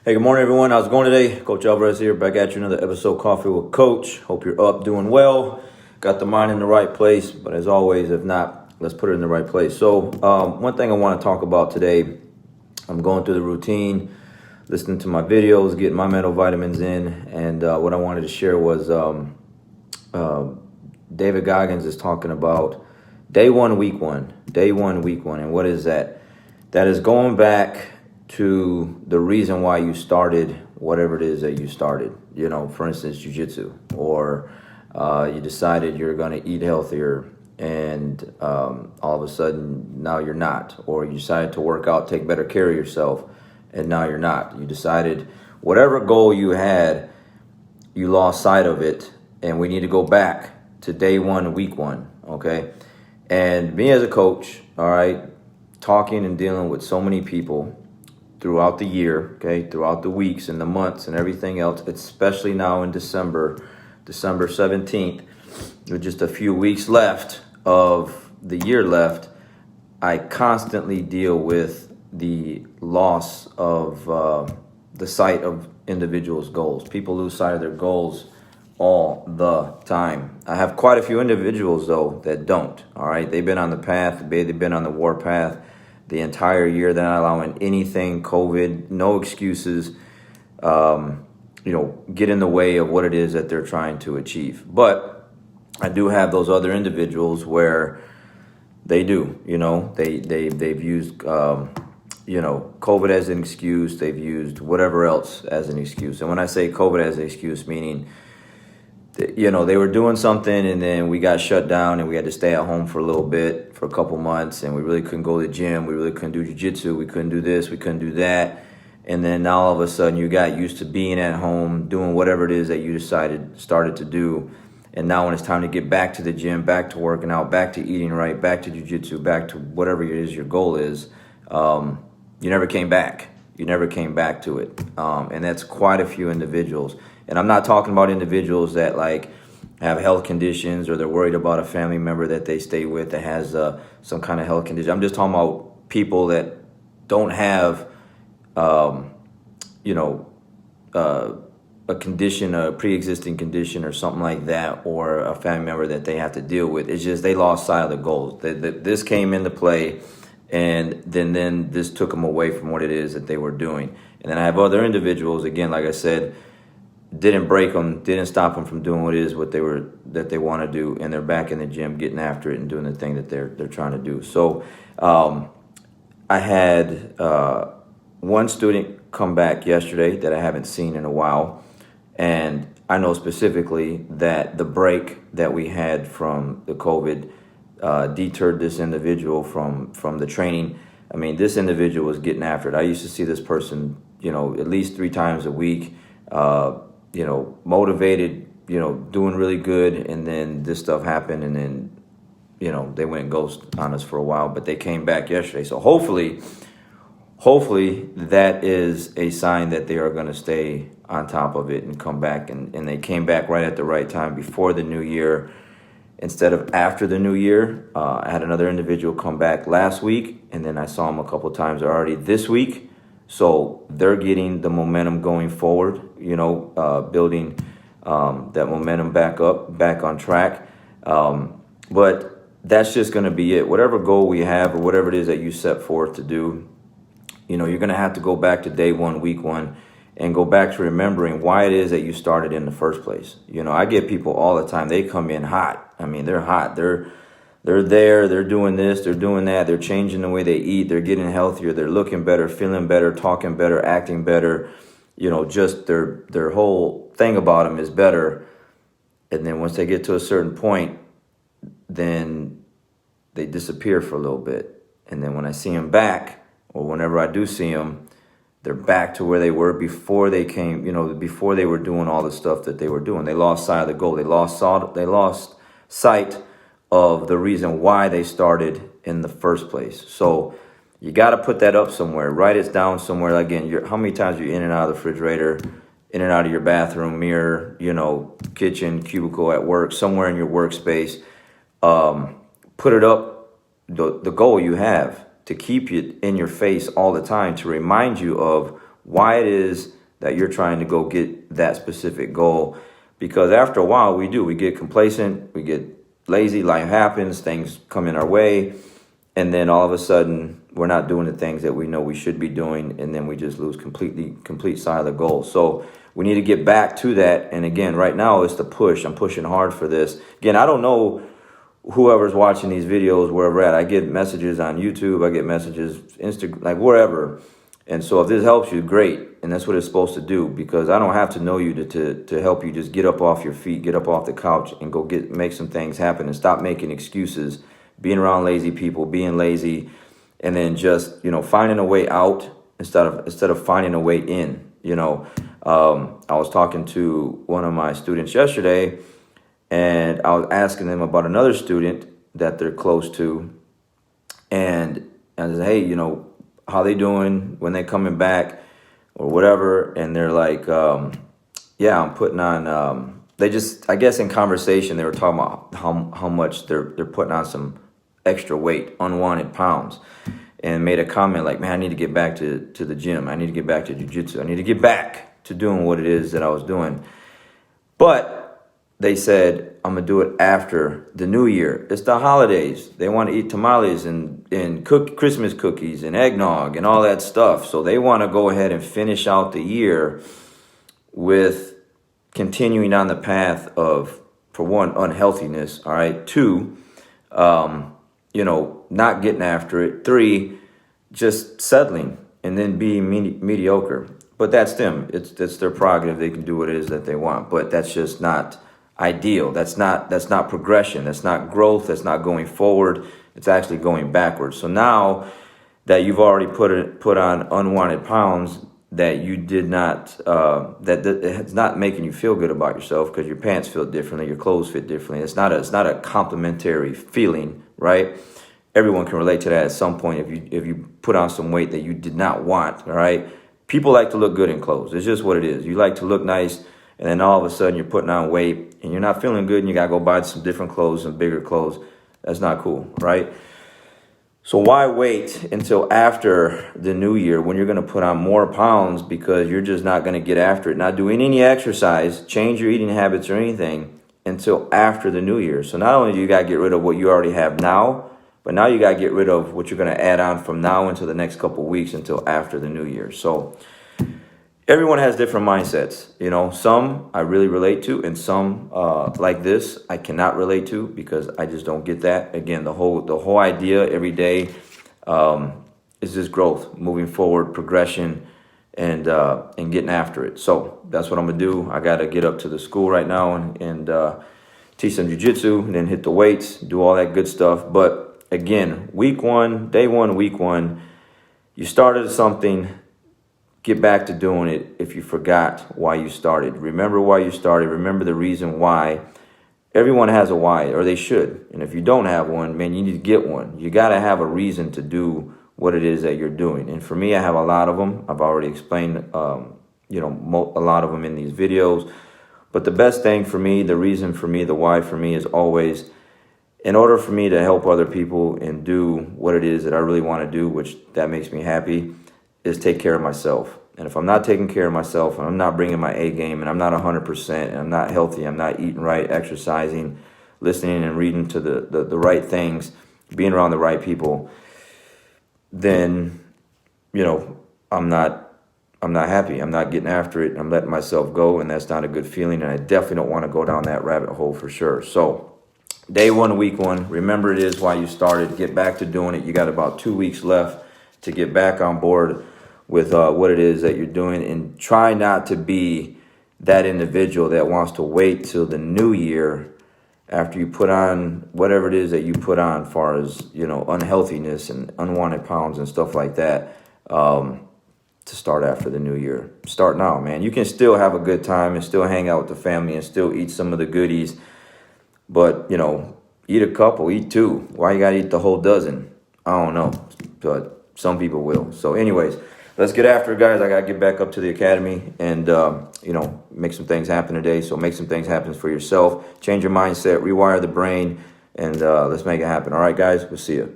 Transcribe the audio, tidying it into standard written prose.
Hey, good morning, everyone. How's it going today? Coach Alvarez here, back at you another episode, Coffee with Coach. Hope you're up, doing well, got the mind in the right place. But as always, if not, let's put it in the right place. So one thing I want to talk about today, I'm going through the routine, listening to my videos, getting my mental vitamins in. And what I wanted to share was David Goggins is talking about day one, week one. And what is that? That is going back to the reason why you started whatever it is that you started. You know, for instance, jiu-jitsu, or you decided you're going to eat healthier and all of a sudden now you're not, or you decided to work out, take better care of yourself, and now you're not. You decided whatever goal you had, you lost sight of it, and we need to go back to day one, week one, okay? And me as a coach, all right, talking and dealing with so many people throughout the year, okay, throughout the weeks and the months and everything else, especially now in December 17th, with just a few weeks left of the year left, I constantly deal with the loss of the sight of individuals' goals. People lose sight of their goals all the time. I have quite a few individuals, though, that don't, all right? They've been on the path, they've been on the war path the entire year. They're not allowing anything, COVID, no excuses, get in the way of what it is that they're trying to achieve. But I do have those other individuals where they do, they've used, COVID as an excuse. They've used whatever else as an excuse. And when I say COVID as an excuse, meaning, they were doing something and then we got shut down and we had to stay at home for a little bit, for a couple months, and we really couldn't go to the gym. We really couldn't do jiu-jitsu. We couldn't do this. We couldn't do that. And then now all of a sudden you got used to being at home, doing whatever it is that you started to do. And now when it's time to get back to the gym, back to working out, back to eating right, back to jiu-jitsu, back to whatever it is your goal is, you never came back. You never came back to it. And that's quite a few individuals. And I'm not talking about individuals that have health conditions, or they're worried about a family member that they stay with that has some kind of health condition. I'm just talking about people that don't have, a condition, a pre-existing condition or something like that, or a family member that they have to deal with. It's just they lost sight of the goals. This came into play, and then this took them away from what it is that they were doing. And then I have other individuals, again, like I said, didn't break them, didn't stop them from doing what they want to do, and they're back in the gym getting after it and doing the thing that they're trying to do. So I had one student come back yesterday that I haven't seen in a while, and I know specifically that the break that we had from the COVID deterred this individual from the training. I mean, this individual was getting after it. I used to see this person, at least 3 times a week, motivated, doing really good. And then this stuff happened, and then, they went ghost on us for a while, but they came back yesterday. So hopefully that is a sign that they are going to stay on top of it and come back. And they came back right at the right time, before the new year instead of after the new year. I had another individual come back last week, and then I saw him a couple times already this week. So they're getting the momentum going forward, building that momentum back on track. But that's just going to be it. Whatever goal we have, or whatever it is that you set forth to do, you're going to have to go back to day one, week one, and go back to remembering why it is that you started in the first place. I get people all the time. They come in hot. I mean, they're hot. They're there, they're doing this, they're doing that, they're changing the way they eat, they're getting healthier, they're looking better, feeling better, talking better, acting better, just their whole thing about them is better. And then once they get to a certain point, then they disappear for a little bit. And then when I see them back, or whenever I do see them, they're back to where they were before they came, before they were doing all the stuff that they were doing. They lost sight of the goal. They lost sight of the reason why they started in the first place. So you got to put that up somewhere. Write it down somewhere. Again, how many times you're in and out of the refrigerator, in and out of your bathroom, mirror, kitchen, cubicle at work, somewhere in your workspace. Put it up, the goal you have, to keep it in your face all the time, to remind you of why it is that you're trying to go get that specific goal. Because after a while, we get complacent, we get lazy, life happens, things come in our way, and then all of a sudden we're not doing the things that we know we should be doing, and then we just lose complete sight of the goal. So we need to get back to that. And again, right now it's the push. I'm pushing hard for this. Again, I don't know whoever's watching these videos, wherever at. I get messages on YouTube, I get messages Instagram, like wherever. And so if this helps you, great. And that's what it's supposed to do, because I don't have to know you to help you just get up off your feet, get up off the couch and go make some things happen, and stop making excuses, being around lazy people, being lazy, and then just, finding a way out instead of finding a way in. I was talking to one of my students yesterday, and I was asking them about another student that they're close to, and I said, hey, how they doing, when they coming back or whatever. And they're like, yeah, I'm putting on, they just, I guess in conversation, they were talking about how much they're putting on some extra weight, unwanted pounds, and made a comment like, man, I need to get back to the gym. I need to get back to jiu-jitsu. I need to get back to doing what it is that I was doing. But they said, I'm going to do it after the new year. It's the holidays. They want to eat tamales and Christmas cookies and eggnog and all that stuff. So they want to go ahead and finish out the year with continuing on the path of, for one, unhealthiness. All right. 2, not getting after it. 3, just settling and then being mediocre. But that's them. It's their prerogative. They can do what it is that they want. But that's just not ideal. That's not progression. That's not growth. That's not going forward. It's actually going backwards. So now that you've already put on unwanted pounds that you did not, that it's not making you feel good about yourself, because your pants fit differently, your clothes fit differently. It's not a complimentary feeling, right? Everyone can relate to that at some point. If you put on some weight that you did not want, all right? People like to look good in clothes. It's just what it is. You like to look nice, and then all of a sudden you're putting on weight and you're not feeling good, and you got to go buy some different clothes and bigger clothes. That's not cool, right? So why wait until after the new year when you're going to put on more pounds, because you're just not going to get after it, not doing any exercise, change your eating habits or anything until after the new year. So not only do you got to get rid of what you already have now, but now you got to get rid of what you're going to add on from now until the next couple of weeks until after the new year. So everyone has different mindsets. Some I really relate to, and some like this I cannot relate to, because I just don't get that. Again, the whole idea every day is just growth, moving forward, progression, and getting after it. So that's what I'm gonna do. I gotta get up to the school right now and teach some jiu-jitsu, and then hit the weights, do all that good stuff. But again, day one, week one, you started something. Get back to doing it if you forgot why you started. Remember why you started. Remember the reason why. Everyone has a why, or they should. And if you don't have one, man, you need to get one. You got to have a reason to do what it is that you're doing. And for me, I have a lot of them. I've already explained, a lot of them in these videos. But the best thing for me, the reason for me, the why for me is always, in order for me to help other people and do what it is that I really want to do, which that makes me happy, is take care of myself. And if I'm not taking care of myself, and I'm not bringing my A game, and I'm not 100%, and I'm not healthy, I'm not eating right, exercising, listening and reading to the right things, being around the right people, then, I'm not happy. I'm not getting after it. I'm letting myself go, and that's not a good feeling. And I definitely don't want to go down that rabbit hole for sure. So day one, week one, remember it is why you started. Get back to doing it. You got about 2 weeks left to get back on board with what it is that you're doing, and try not to be that individual that wants to wait till the new year after you put on whatever it is that you put on, as far as, unhealthiness and unwanted pounds and stuff like that, to start after the new year. Start now, man. You can still have a good time and still hang out with the family and still eat some of the goodies, but, eat a couple, eat 2. Why you gotta eat the whole dozen? I don't know, but some people will. So anyways, let's get after it, guys. I got to get back up to the academy and, make some things happen today. So make some things happen for yourself. Change your mindset, rewire the brain, and let's make it happen. All right, guys, we'll see you.